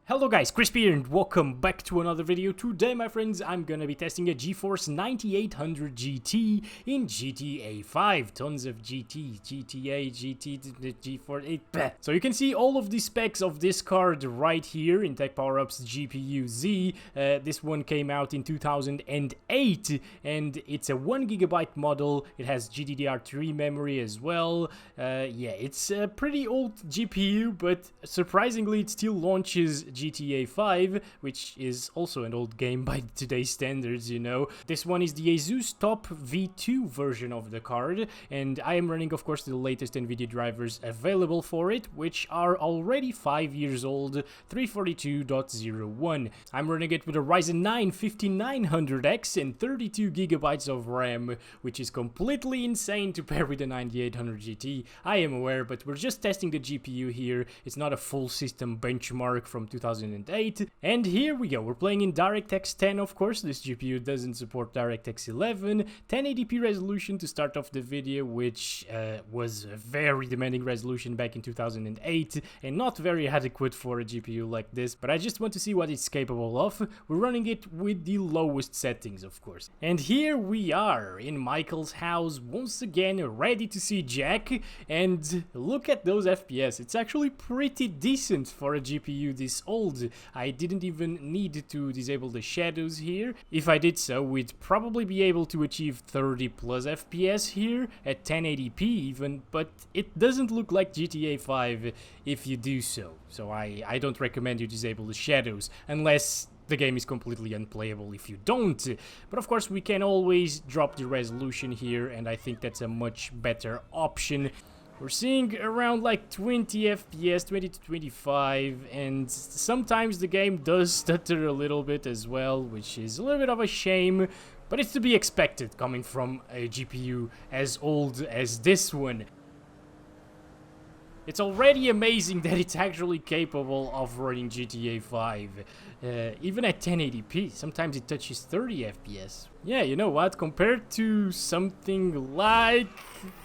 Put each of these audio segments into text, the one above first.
Hello guys, Crispy here and welcome back to another video. Today, my friends, I'm gonna be testing a GeForce 9800 GT in GTA 5. Tons of GT, GTA, GT, GeForce, So you can see all of the specs of this card right here in Tech Power Up's GPU Z. This one came out in 2008 and it's a 1GB model. It has GDDR3 memory as well. Yeah, it's a pretty old GPU, but surprisingly it still launches GTA 5, which is also an old game by today's standards, you know. This one is the Asus Top V2 version of the card, and I am running, of course, the latest Nvidia drivers available for it, which are already 5 years old, 342.01. I'm running it with a Ryzen 9 5900X and 32GB of RAM, which is completely insane to pair with the 9800 GT. I am aware, but we're just testing the GPU here. It's not a full system benchmark from 2008. And here we go, we're playing in DirectX 10, of course. This GPU doesn't support DirectX 11. 1080p resolution to start off the video, which was a very demanding resolution back in 2008 and not very adequate for a GPU like this, but I just want to see what it's capable of. We're running it with the lowest settings, of course. And here we are in Michael's house once again, ready to see Jack, and look at those FPS. It's actually pretty decent for a GPU this old. I didn't even need to disable the shadows here. If I did so, we'd probably be able to achieve 30 plus FPS here at 1080p even, but it doesn't look like GTA 5 if you do so. So I don't recommend you disable the shadows unless the game is completely unplayable if you don't. But of course we can always drop the resolution here, and I think that's a much better option. We're seeing around like 20 FPS, 20 to 25, and sometimes the game does stutter a little bit as well, which is a little bit of a shame, but it's to be expected coming from a GPU as old as this one. It's already amazing that it's actually capable of running GTA 5, even at 1080p. Sometimes it touches 30 FPS. Yeah, you know what? Compared to something like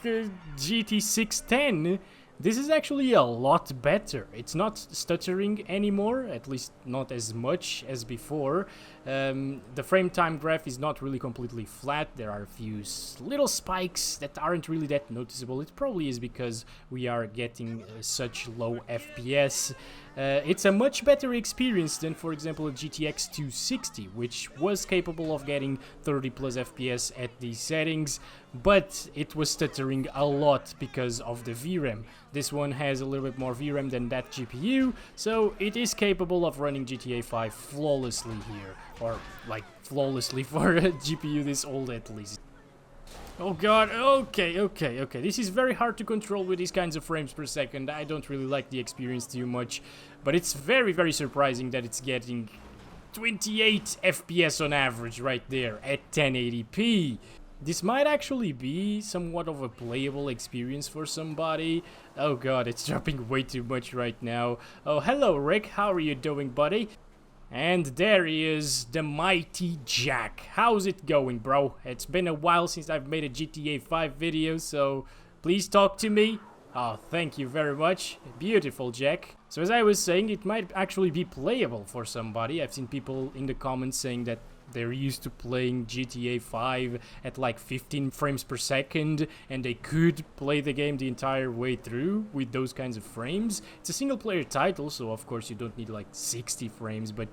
GT 610, this is actually a lot better. It's not stuttering anymore, at least not as much as before. The frame time graph is not really completely flat. There are a few little spikes that aren't really that noticeable. It probably is because we are getting such low FPS. It's a much better experience than, for example, a GTX 260, which was capable of getting 30 plus FPS at these settings, but it was stuttering a lot because of the VRAM. This one has a little bit more VRAM than that GPU, so it is capable of running GTA 5 flawlessly here, or like flawlessly for a GPU this old at least. Oh god, okay, this is very hard to control with these kinds of frames per second. I don't really like the experience too much, but it's very, very surprising that it's getting 28 FPS on average right there at 1080p. This might actually be somewhat of a playable experience for somebody. Oh god, it's dropping way too much right now. Oh, hello Rick, how are you doing, buddy? And there he is, the mighty Jack. How's it going, bro? It's been a while since I've made a GTA 5 video, so please talk to me. Oh, thank you very much. Beautiful, Jack. So as I was saying, it might actually be playable for somebody. I've seen people in the comments saying that they're used to playing GTA 5 at like 15 frames per second, and they could play the game the entire way through with those kinds of frames. It's a single player title, so of course you don't need like 60 frames, but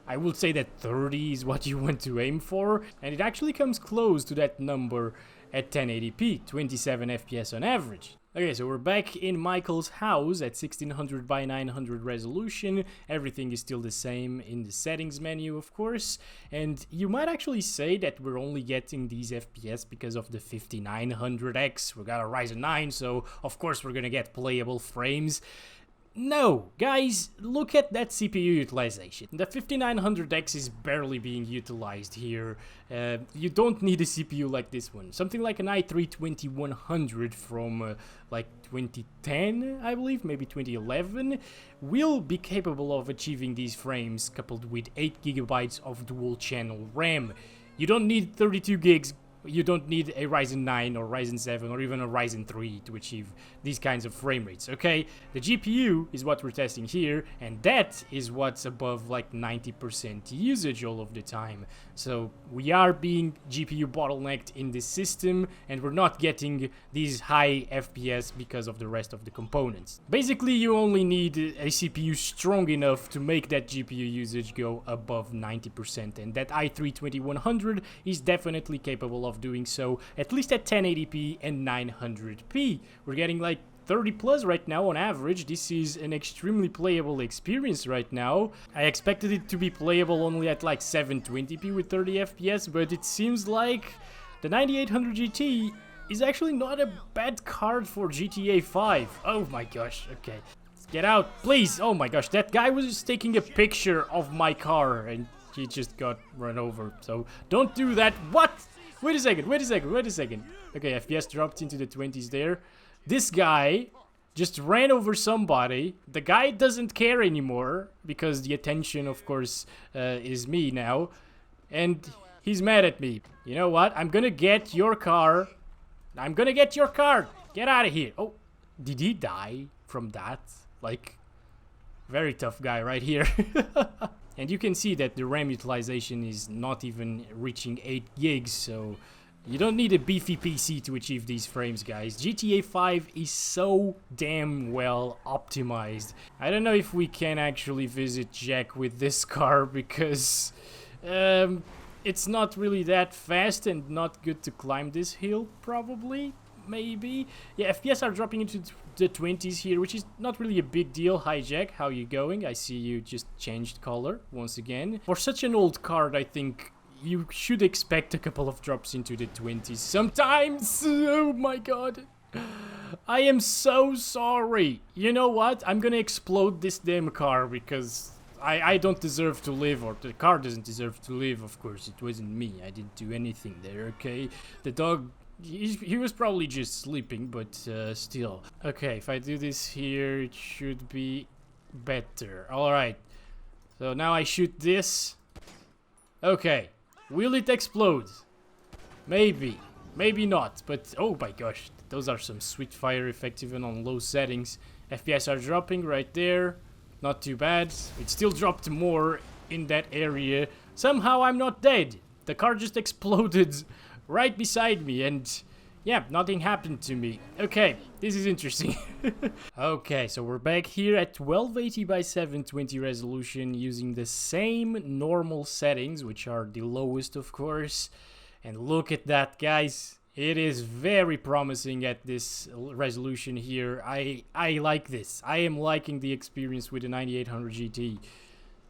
I would say that 30 is what you want to aim for, and it actually comes close to that number at 1080p, 27 FPS on average. Okay, so we're back in Michael's house at 1600 by 900 resolution. Everything is still the same in the settings menu, of course. And you might actually say that we're only getting these FPS because of the 5900X. We got a Ryzen 9, so of course we're gonna get playable frames. No, guys, look at that CPU utilization. The 5900X is barely being utilized here. You don't need a CPU like this one. Something like an i3-2100 from like 2010, I believe, maybe 2011, will be capable of achieving these frames coupled with 8GB of dual channel RAM. You don't need 32 gigs You don't need a Ryzen 9 or Ryzen 7 or even a Ryzen 3 to achieve these kinds of frame rates, okay? The GPU is what we're testing here, and that is what's above like 90% usage all of the time. So we are being GPU bottlenecked in this system, and we're not getting these high FPS because of the rest of the components. Basically, you only need a CPU strong enough to make that GPU usage go above 90%, and that i3-2100 is definitely capable of doing so, at least at 1080p and 900p. We're getting like 30 plus right now on average. This is an extremely playable experience right now. I expected it to be playable only at like 720p with 30 FPS, but it seems like the 9800 GT is actually not a bad card for GTA 5. Oh my gosh, okay. Let's get out, please. Oh my gosh, that guy was just taking a picture of my car and he just got run over. So don't do that. What? Wait a second. Okay, FPS dropped into the 20s there. This guy just ran over somebody. The guy doesn't care anymore because the attention, of course, is me now. And he's mad at me. You know what? I'm gonna get your car. Get out of here. Oh, did he die from that? Like, very tough guy right here. And you can see that the RAM utilization is not even reaching 8 gigs, so you don't need a beefy PC to achieve these frames, guys. GTA 5 is so damn well optimized. I don't know if we can actually visit Jack with this car because it's not really that fast and not good to climb this hill, probably. Maybe. Yeah, FPS are dropping into the 20s here, which is not really a big deal. Hi Jack, how you going? I see you just changed color once again. For such an old card, I think you should expect a couple of drops into the 20s sometimes. Oh my god. I am so sorry. You know what? I'm gonna explode this damn car because I don't deserve to live, or the car doesn't deserve to live, of course. It wasn't me. I didn't do anything there, okay? The dog... He was probably just sleeping, but still. Okay, if I do this here, it should be better. Alright. So now I shoot this. Okay. Will it explode? Maybe. Maybe not. But, oh my gosh. Those are some sweet fire effects even on low settings. FPS are dropping right there. Not too bad. It still dropped more in that area. Somehow I'm not dead. The car just exploded right beside me, and yeah, nothing happened to me. Okay, this is interesting. Okay, so we're back here at 1280 by 720 resolution using the same normal settings, which are the lowest, of course. And look at that, guys. It is very promising at this resolution here. I like this. I am liking the experience with the 9800 GT.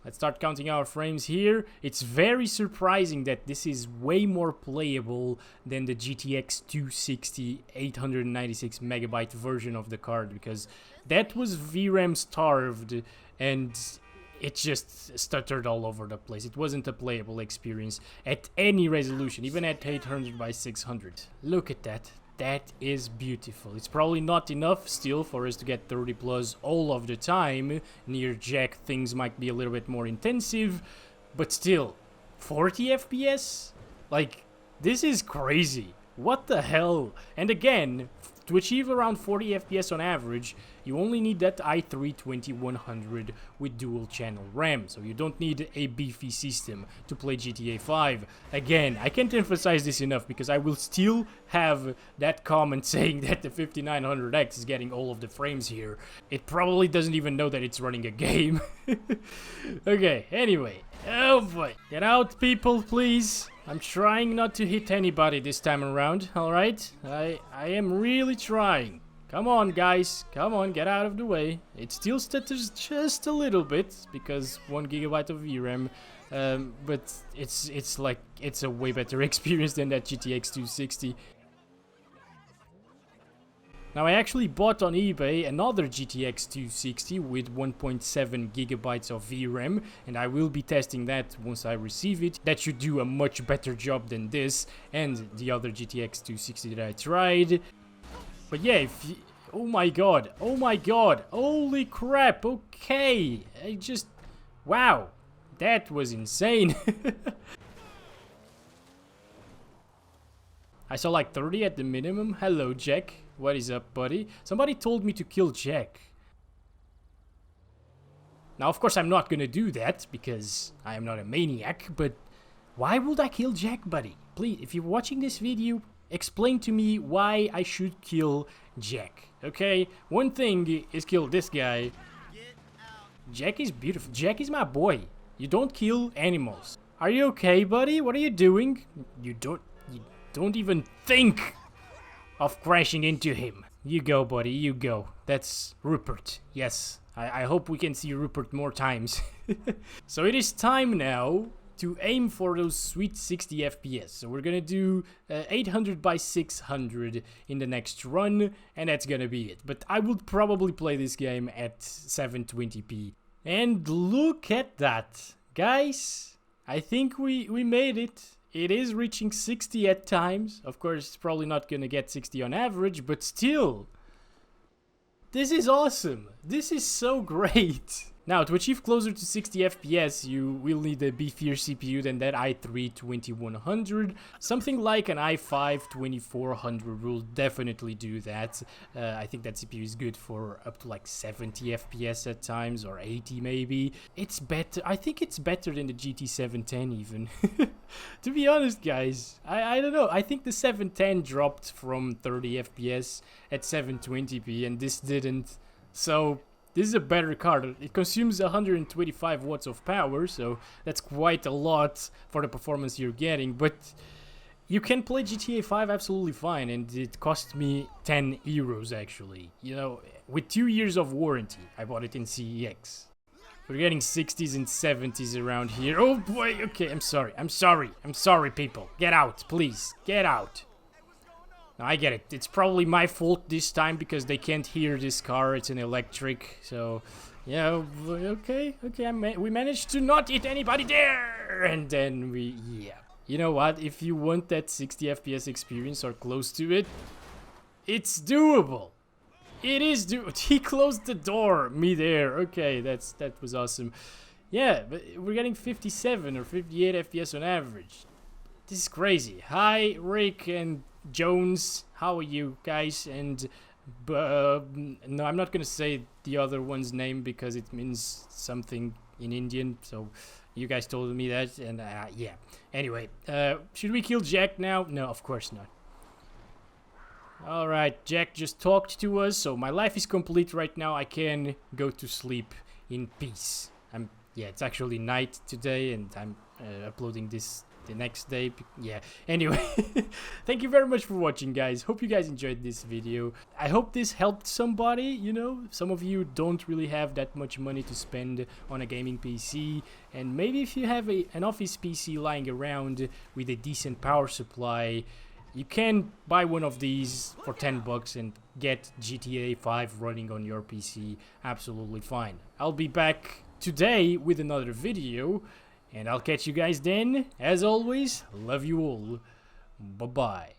Let's start counting our frames here. It's very surprising that this is way more playable than the GTX 260 896 megabyte version of the card, because that was VRAM starved and it just stuttered all over the place. It wasn't a playable experience at any resolution, even at 800 by 600. Look at that. That is beautiful. It's probably not enough still for us to get 30 plus all of the time. Near Jack, things might be a little bit more intensive, but still, 40 FPS? Like, this is crazy. What the hell? And again, to achieve around 40 FPS on average, you only need that i3-2100 with dual channel RAM, so you don't need a beefy system to play GTA 5. Again, I can't emphasize this enough because I will still have that comment saying that the 5900X is getting all of the frames here. It probably doesn't even know that it's running a game. Okay, anyway. Oh boy. Get out, people, please. I'm trying not to hit anybody this time around, alright? I am really trying. Come on, guys. Come on, get out of the way. It still stutters just a little bit because 1 GB of VRAM. But it's like, it's a way better experience than that GTX 260. Now, I actually bought on eBay another GTX 260 with 1.7 gigabytes of VRAM, and I will be testing that once I receive it. That should do a much better job than this and the other GTX 260 that I tried. But yeah, if you, oh my god, holy crap, okay, wow, that was insane. I saw like 30 at the minimum. Hello, Jack. What is up, buddy? Somebody told me to kill Jack. Now, of course, I'm not gonna do that because I am not a maniac, but why would I kill Jack, buddy? Please, if you're watching this video, explain to me why I should kill Jack, okay? One thing is kill this guy. Jack is beautiful. Jack is my boy. You don't kill animals. Are you okay, buddy? What are you doing? You don't even think of crashing into him. You go, buddy, you go. That's Rupert. Yes, I hope we can see Rupert more times. So it is time now to aim for those sweet 60 FPS. So we're gonna do 800 by 600 in the next run, and that's gonna be it. But I would probably play this game at 720p. And look at that, guys. I think we made it. It is reaching 60 at times. Of course, it's probably not gonna get 60 on average, but still. This is awesome. This is so great. Now, to achieve closer to 60 FPS, you will need a beefier CPU than that i3 2100. Something like an i5 2400 will definitely do that. I think that CPU is good for up to like 70 FPS at times, or 80 maybe. It's better. I think it's better than the GT 710 even. To be honest, guys, I don't know. I think the 710 dropped from 30 FPS at 720p, and this didn't. So this is a better card. It consumes 125 watts of power, so that's quite a lot for the performance you're getting, but you can play GTA 5 absolutely fine, and it cost me 10 euros actually. You know, with 2 years of warranty. I bought it in CEX. We're getting 60s and 70s around here. Oh boy, okay, I'm sorry people. Get out, please, get out. I get it. It's probably my fault this time because they can't hear this car. It's an electric, so yeah. Okay. We managed to not hit anybody there, and then yeah. You know what? If you want that 60 FPS experience or close to it, it's doable. It is doable. He closed the door mid-air. Okay, that was awesome. Yeah, but we're getting 57 or 58 FPS on average. This is crazy. Hi, Rick and Jones, how are you guys? And no, I'm not gonna say the other one's name because it means something in Indian, so you guys told me that, and yeah. Anyway, should we kill Jack now? No, of course not. Alright, Jack just talked to us, so my life is complete right now. I can go to sleep in peace. Yeah, it's actually night today, and I'm uploading this the next day. Yeah, anyway. Thank you very much for watching, guys. Hope you guys enjoyed this video. I hope this helped somebody. You know, some of you don't really have that much money to spend on a gaming PC, and maybe if you have an office PC lying around with a decent power supply, you can buy one of these for 10 bucks and get GTA 5 running on your PC absolutely fine. I'll be back today with another video, and I'll catch you guys then. As always, love you all. Bye-bye.